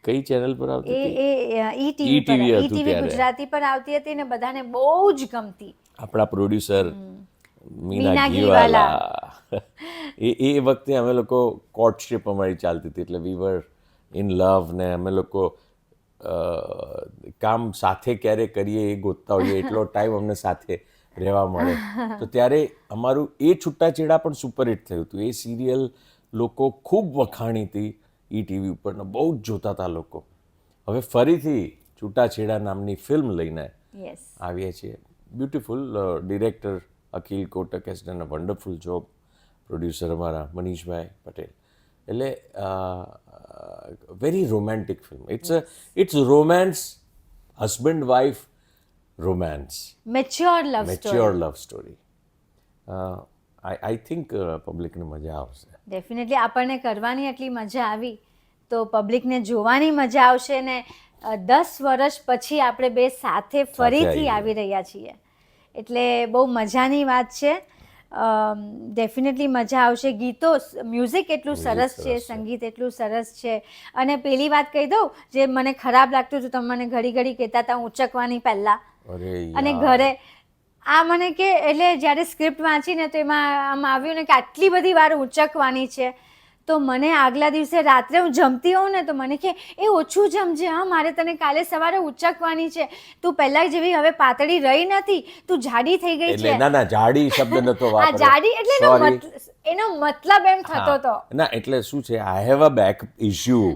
કઈ ચેનલ પર આવતી એ હતી? ઈટીવી પર, ETV હતું ઈટીવી ત્યારે. ગુજરાતી પર આવતી હતી ને બધાને બહુ જ ગમતી. આપણા પ્રોડ્યુસર મીના મીના ઘીવાલા. એ વખતે અમે લોકો કોર્ટશિપ અમારી ચાલતી હતી, એટલે વી વર ઇન લવ, ને અમે લોકો કામ સાથે ક્યારે કરીએ એ ગોતતા હોઈએ, એટલો ટાઈમ અમને સાથે રહેવા મળે. તો ત્યારે અમારું એ છૂટાછેડા પણ સુપરહિટ થયું હતું. એ સિરિયલ લોકો ખૂબ વખાણી હતી ઈટીવી ઉપર, બહુ જ જોતા હતા લોકો. હવે ફરીથી છૂટાછેડા નામની ફિલ્મ લઈને યસ. આવીએ છીએ. Beautiful director Akhil Kotak has done a wonderful job. Producer અમારા મનીષભાઈ પટેલ. એટલે very romantic film. It's romance, husband wife romance, mature love story. Mature love story. I think પબ્લિકને મજા આવશે. ડેફિનેટલી આપણને કરવાની એટલી મજા આવી તો પબ્લિકને જોવાની મજા આવશે ને 10 વર્ષ પછી આપણે બે સાથે ફરીથી આવી રહ્યા છીએ એટલે બહુ મજાની વાત છે. ડેફિનેટલી મજા આવશે. ગીતો, મ્યુઝિક એટલું સરસ છે, સંગીત એટલું સરસ છે. અને પેલી વાત કહી દઉં જે મને ખરાબ લાગતું હતું, તમે મને ઘડી ઘડી કહેતા હતા ઉંચકવાની પહેલાં, અને ઘરે આ મને કે એટલે જ્યારે સ્ક્રિપ્ટ વાંચીને તો એમાં આમ આવ્યું ને કે આટલી બધી વાર ઉંચકવાની છે, તો મને આગલા દિવસે રાત્રે હું જમતી હોઉં ને તો મને કે એ ઓછું જમજે, હા મારે તને કાલે સવારે ઉંચકવાની છે, તું પહેલાં જેવી હવે પાતળી રહી નથી, તું જાડી થઈ ગઈ છે. ના ના, જાડી શબ્દ નતો આ જાડી એટલે એનો મતલબ એમ થતો હતો. ના એટલે શું છે, I have a back issue,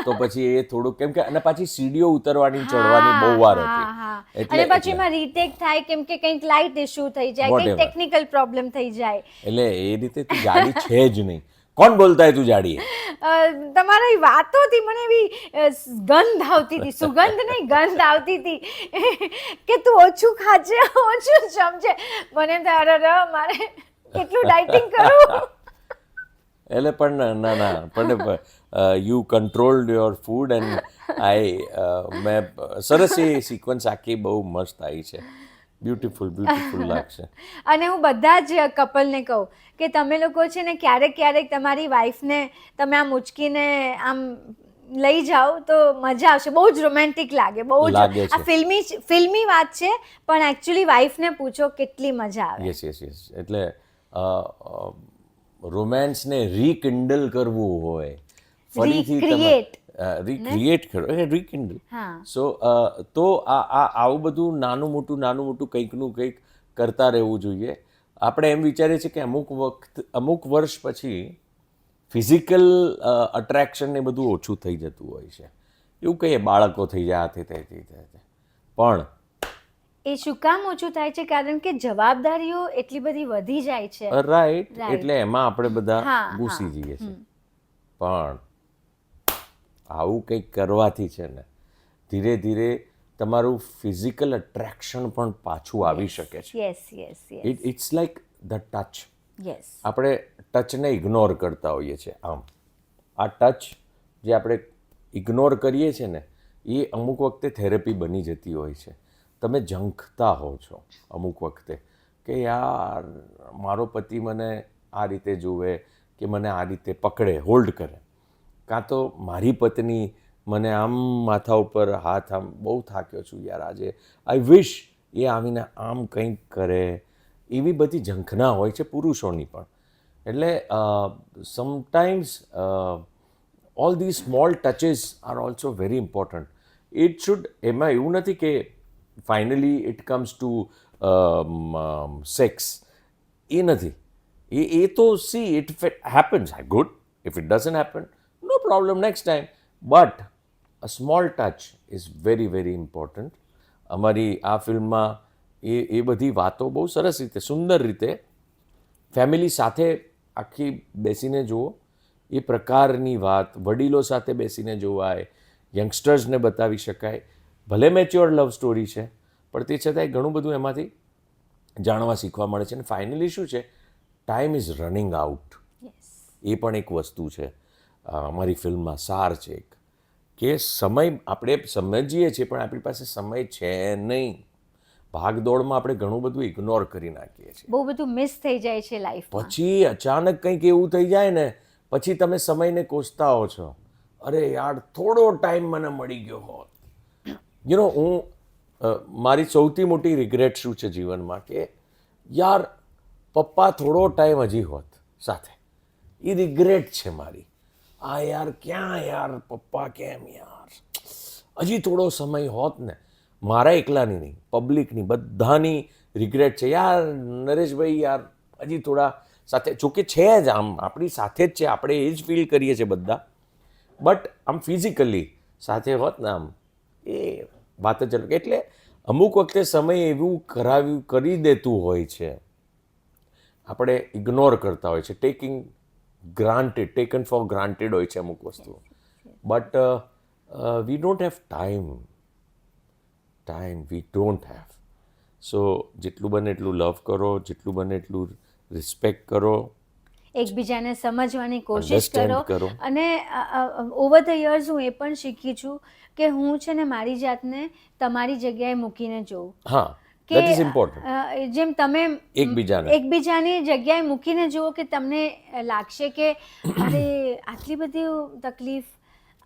તો પછી એ થોડું કેમ કે અને પાછી સીડીઓ ઉતરવાની ચડવાની બહુ વાર હતી અને પછી એમાં રીટેક થાય કેમ કે કંઈક લાઇટ ઇશ્યુ થઈ જાય, કંઈક ટેકનિકલ પ્રોબ્લેમ થઈ જાય, એટલે એ રીતે તું જાડી છે જ નહીં. કોણ બોલતા તું જાડી? તમારી વાતોથી મને એવી ગંધ આવતી હતી, સુગંધ નહીં ગંધ આવતી હતી કે તું ઓછું ખાજે, ઓછું જમજે. મને એમ થાય અરે મારે કેટલું ડાયટિંગ કરું. એટલે પણ ના પણ you controlled your food and મેં સરસ એ સિક્વન્સ આખી બહુ મસ્ત આવી છે. બ્યુટીફુલ લાગશે. અને હું બધા જ કપલને કહું કે તમે લોકો છે ને ક્યારેક તમારી વાઈફને તમે આમ ઉચકીને આમ લઈ જાઓ તો મજા આવશે. બહુ જ રોમેન્ટિક લાગે, બહુ જ. આ ફિલ્મી વાત છે પણ એકચ્યુઅલી વાઈફને પૂછો કેટલી મજા આવે. યસ. એટલે રોમેન્સને રીકિન્ડલ કરવું હોય, ફરીથી રિક્રિએટ કરો, રીકિન્ડલ. સો તો આવું બધું નાનું મોટું કંઈકનું કંઈક કરતા રહેવું જોઈએ. આપણે એમ વિચારીએ છીએ કે અમુક વર્ષ પછી ફિઝિકલ અટ્રેક્શન ને બધું ઓછું થઈ જતું હોય છે. એવું કહીએ બાળકો થઈ જાય, હાથે થાય, પણ એ શું કામ ઓછું થાય છે? કારણ કે જવાબદારીઓ એટલી બધી વધી જાય છે. રાઈટ. એટલે એમાં આપણે બધા ઘૂસી જઈએ છીએ. પણ આવું કંઈક કરવાથી છે ને ધીરે ધીરે તમારું ફિઝિકલ અટ્રેક્શન પણ પાછું આવી શકે છે. Yes. It's like the touch. આપણે ટચને ઇગ્નોર કરતા હોઈએ છીએ. આમ આ ટચ જે આપણે ઇગ્નોર કરીએ છીએ ને એ અમુક વખતે થેરપી બની જતી હોય છે. તમે ઝંખતા હો છો અમુક વખતે કે યાર મારો પતિ મને આ રીતે જુએ કે મને આ રીતે પકડે, હોલ્ડ કરે, કાં તો મારી પત્ની મને આમ માથા ઉપર હાથ, આમ બહુ થાક્યો છું યાર આજે, આઈ વિશ એ આવીને આમ કંઈક કરે. એવી બધી ઝંખના હોય છે પુરુષોની પણ. એટલે sometimes all these small touches are also very important. It should, એમાં એવું નથી કે finally it comes to sex, એ નથી. એ તો see it happens, good. If it doesn't happen, no problem, next time, but a small touch is very important. અમારી આ ફિલ્મમાં એ બધી વાતો બહુ સરસ રીતે, સુંદર રીતે ફેમિલી સાથે આખી બેસીને જુઓ એ પ્રકારની વાત વડીલો સાથે બેસીને જોવાય, યંગસ્ટર્સને બતાવી શકાય. ભલે મેચ્યોર લવ સ્ટોરી છે પણ તે છતાંય ઘણું બધું એમાંથી જાણવા શીખવા મળે છે. અને ફાઇનલી શું છે, ટાઈમ ઇઝ રનિંગ આઉટ. એ પણ એક વસ્તુ છે અમારી ફિલ્મમાં, સાર છે એક, કે સમય આપણે સમજીએ છીએ પણ આપણી પાસે સમય છે નહીં. ભાગદોડમાં આપણે ઘણું બધું ઇગ્નોર કરી નાખીએ છીએ, બહુ બધું મિસ થઈ જાય છે લાઈફમાં. પછી અચાનક કંઈક એવું થઈ જાય ને પછી તમે સમયને કોસતા હો છો, અરે યાર થોડો ટાઈમ મને મળી ગયો હોત. હું મારી સૌથી મોટી રિગ્રેટ શું છે જીવનમાં કે યાર પપ્પા થોડો ટાઈમ હજી હોત સાથે, એ રિગ્રેટ છે મારી. યાર ક્યાં યાર પપ્પા, કેમ યાર હજી થોડો સમય હોત ને. મારા એકલાની નહીં, પબ્લિકની, બધાની રિગ્રેટ છે યાર. નરેશભાઈ યાર હજી થોડા સાથે, જોકે છે જ, આમ આપણી સાથે જ છે, આપણે એ જ ફીલ કરીએ છીએ બધા, બટ આમ ફિઝિકલી સાથે હોત ને આમ એ વાત જ અલગ. એટલે અમુક વખતે સમય એવું કરી દેતું હોય છે, આપણે ઇગ્નોર કરતા હોય છે, ટેકિંગ ટેકન ફોર ગ્રાન્ટેડ હોય છે અમુક વસ્તુઓ, but we don't have time we don't have. So જેટલું બને એટલું લવ કરો, જેટલું બને એટલું રિસ્પેક્ટ કરો, એકબીજાને સમજવાની કોશિશ Understand કરો. કરો. અને ઓવર ધ યર્સ હું એ પણ શીખી છું કે હું છે ને મારી જાતને તમારી જગ્યાએ મૂકીને જોઉં હા, કે દેટ ઇઝ ઇમ્પોર્ટન્ટ. જેમ તમે એકબીજાની જગ્યાએ મૂકીને જુઓ કે તમને લાગશે કે અરે આટલી બધી તકલીફ,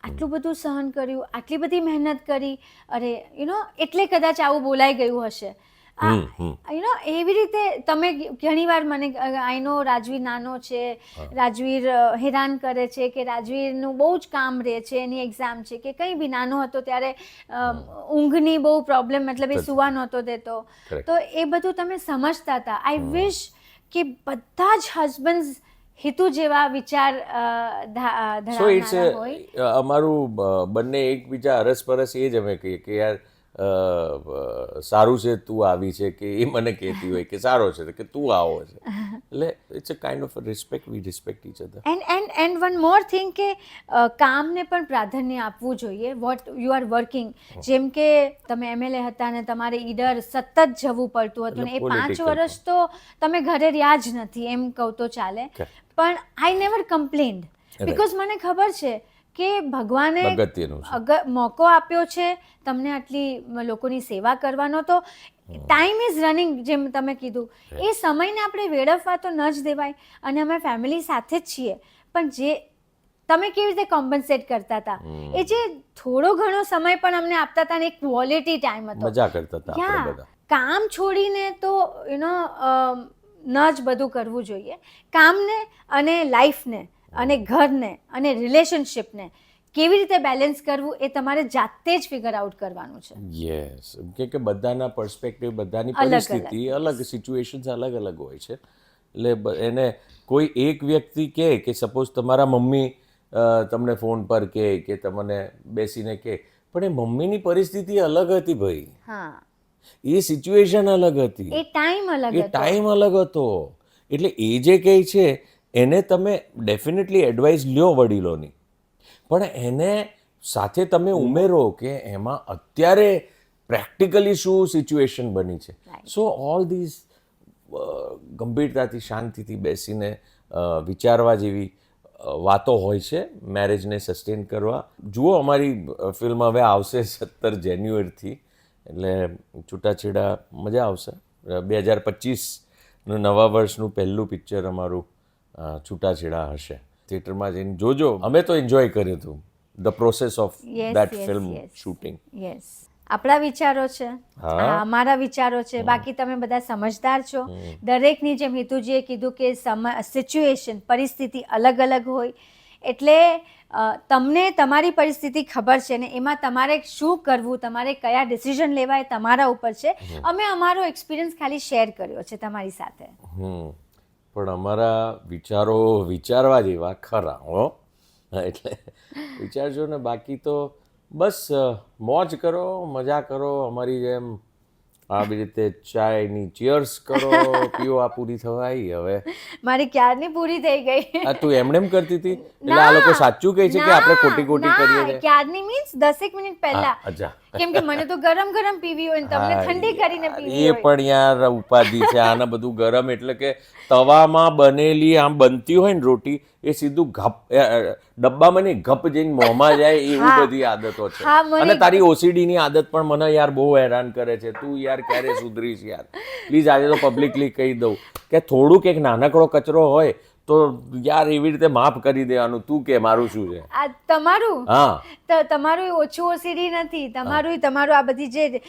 આટલું બધું સહન કર્યું, આટલી બધી મહેનત કરી, અરે એટલે કદાચ આવું બોલાઈ ગયું હશે. એવી રીતે તમે ઘણીવાર મને આઈ નો રાજવીર નાનો છે, રાજવીર હેરાન કરે છે કે રાજવીરનું બહુ જ કામ રહે છે, એની એક્ઝામ છે કે કંઈ બી, નાનો હતો ત્યારે ઊંઘની બહુ પ્રોબ્લેમ, મતલબ એ સુવા નહોતો દેતો. તો એ બધું તમે સમજતા હતા. આઈ વિશ કે બધા જ હસબન્ડ હિતુ જેવા વિચાર ધરાવનારા હોય. અમારું બંને એકબીજા અરસપરસ એ જ અમે કહીએ કે યાર સારું છે તું આવી છે, કે એ મને કહેતી હોય કે સારો છે કે તું આવો છે. એટલે it's a kind of respect, we respect each other. And one more thing કે કામને પણ પ્રાધાન્ય આપવું જોઈએ. વોટ યુ આર વર્કિંગ, જેમ કે તમે MLA હતા ને તમારે ઈડર સતત જવું પડતું હતું ને એ 5 વર્ષ તો તમે ઘરે રહ્યા જ નથી, એમ કહું તો ચાલે. પણ આઈ નેવર કમ્પ્લેન્ડ, બિકોઝ મને ખબર છે કે ભગવાને મોકો આપ્યો છે તમને આટલી લોકોની સેવા કરવાનો. તો ટાઈમ ઇઝ રનિંગ, જેમ તમે કીધું, એ સમયને આપણે વેડફવા તો ન જ દેવાય. અને અમે ફેમિલી સાથે જ છીએ, પણ જે તમે કેવી રીતે કોમ્પન્સેટ કરતા હતા, એ જે થોડો ઘણો સમય પણ અમને આપતા હતા ને એક ક્વોલિટી ટાઈમ હતો, મજા કરતા હતા આપણે બધા. કામ છોડીને તો ન જ બધું કરવું જોઈએ. કામને અને લાઈફને અને ઘરને અને રિલેશનશિપને કેવી રીતે બેલેન્સ કરવું એ તમારે જાતે જ ફિગર આઉટ કરવાનું છે. યસ, કે બધાના પર્સપેક્ટિવ, બધાની પરિસ્થિતિ અલગ, સિચ્યુએશન્સ અલગ અલગ હોય છે. એટલે એને કોઈ એક વ્યક્તિ કે સપોઝ તમારા મમ્મી તમને ફોન પર કે તમને બેસીને કે, પણ એ મમ્મીની પરિસ્થિતિ અલગ હતી ભાઈ. હા, એ સિચ્યુએશન અલગ હતી, એ ટાઈમ અલગ હતો. એટલે એ જે કહે છે એને તમે ડેફિનેટલી એડવાઇસ લ્યો વડીલોની, પણ એને સાથે તમે ઉમેરો કે એમાં અત્યારે પ્રેક્ટિકલી શું સિચ્યુએશન બની છે. સો ઓલ ધીઝ ગંભીરતાથી, શાંતિથી બેસીને વિચારવા જેવી વાતો હોય છે મેરેજને સસ્ટેન કરવા. જુઓ, અમારી ફિલ્મ હવે આવશે 17 જાન્યુઆરીથી, એટલે છૂટાછેડા મજા આવશે. 2025નું નવા વર્ષનું પહેલું પિક્ચર અમારું છૂટાછેડા હશે. થિયેટરમાં જઈને જોજો. અમે તો એન્જોય કર્યું હતું the process of that film shooting. Yes, આપણા વિચારો છે, અમારા વિચારો છે. બાકી તમે બધા સમજદાર છો. દરેકની જેમ હિતુજીએ કીધું કે સિચ્યુએશન, પરિસ્થિતિ અલગ અલગ હોય. એટલે તમને તમારી પરિસ્થિતિ ખબર છે ને એમાં તમારે શું કરવું, તમારે કયા ડિસિઝન લેવા એ તમારા ઉપર છે. અમે અમારો એક્સપિરિયન્સ ખાલી શેર કર્યો છે તમારી સાથે. પણ અમારા વિચારો વિચારવા જેવા ખરા હો. એટલે વિચારજો ને. બાકી તો બસ મોજ કરો, મજા કરો, અમારી જેમ આવી રીતે ચાયની ચીયર્સ કરો, પીઓ. આ પૂરી થવાય હવે? મારી ક્યારની પૂરી થઈ ગઈ. તું એમ કરતી હતી? એટલે આ લોકો સાચું કહે છે કે આપણે ખોટી કરીએ છીએ? ક્યારની મીન્સ 10 મિનિટ પહેલા, કેમ કે મને તો ગરમ ગરમ પીવી હોય ને તમને ઠંડી કરીને પીવી હોય. એ પણ યાર ઉપાધિ છે આના. બધું ગરમ એટલે કે તવામાં બનેલી આમ બનતી હોય ને રોટી, એ સીધું ડબ્બામાં નહીં, ગપ જઈને મોંમાં જાય, એવી બધી આદતો છે. અને તારી ઓસીડીની આદત પણ મને યાર બહુ હેરાન કરે છે. તું યાર ક્યારે સુધરીશ યાર? પ્લીઝ આજે તો પબ્લિકલી કહી દઉં કે થોડુંક એક નાનકડો કચરો હોય તો યાર એવી રીતે માફ કરી દેવાનું. તું કે મારું શું છે? આ તમારું? હા, તમારું ઓછું ઓસીડી નથી. તમારું આ બધી જે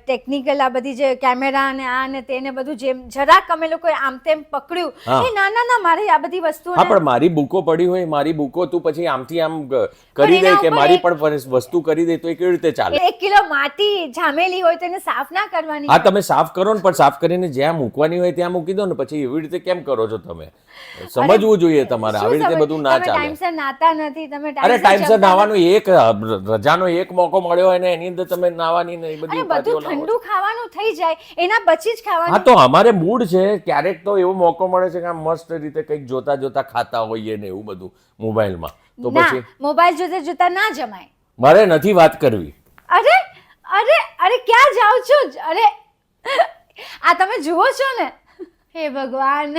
ટેકનિકલ, આ બધી જે કેમેરા ને આ ને તેને બધું જેમ જરાક અમે લોકો આમ તેમ પકડ્યું, એ ના મારે આ બધી વસ્તુ. હા, પણ મારી બુકો પડી હોય, મારી બુકો તું પછી આમથી આમ કરી દે કે મારી પણ વસ્તુ કરી દે, તો એ કેવી રીતે ચાલે? 1 કિલો માટી જામેલી હોય તો એને સાફ ના કરવાની? હા, તમે સાફ કરો ને, પણ સાફ કરીને જ્યાં મૂકવાની હોય ત્યાં મૂકી દો ને. પછી એવી રીતે કેમ કરો છો તમે? સમજવું જોઈએ તમારે, આવી રીતે બધું ના ચાલે. ટાઈમસર નાતા નથી, તમે અરે ટાઈમસર નાવાનો એક રજાનો એક મોકો મળ્યો હોય ને એની અંદર તમે નાવાની ને એ બધી અરે ઉપાધિઓ બધું લાવો છો. ઠંડુ ખાવાનું થઈ જાય એના પછી જ હા ખાવાનું. તો અમારે મૂડ છે ક્યારેક તો એવો મોકો મળે છે કે આમ મસ્ત રીતે કંઈક જોતા જોતા ખાતા હોઈએ ને એવું બધું મોબાઈલમાં, તો ના, પછી મોબાઈલ જોતા જોતા ના જમાય. મારે નથી વાત કરવી. અરે અરે અરે ક્યાં જાઓ છો? અરે આ તમે જુઓ છો ને, હે ભગવાન.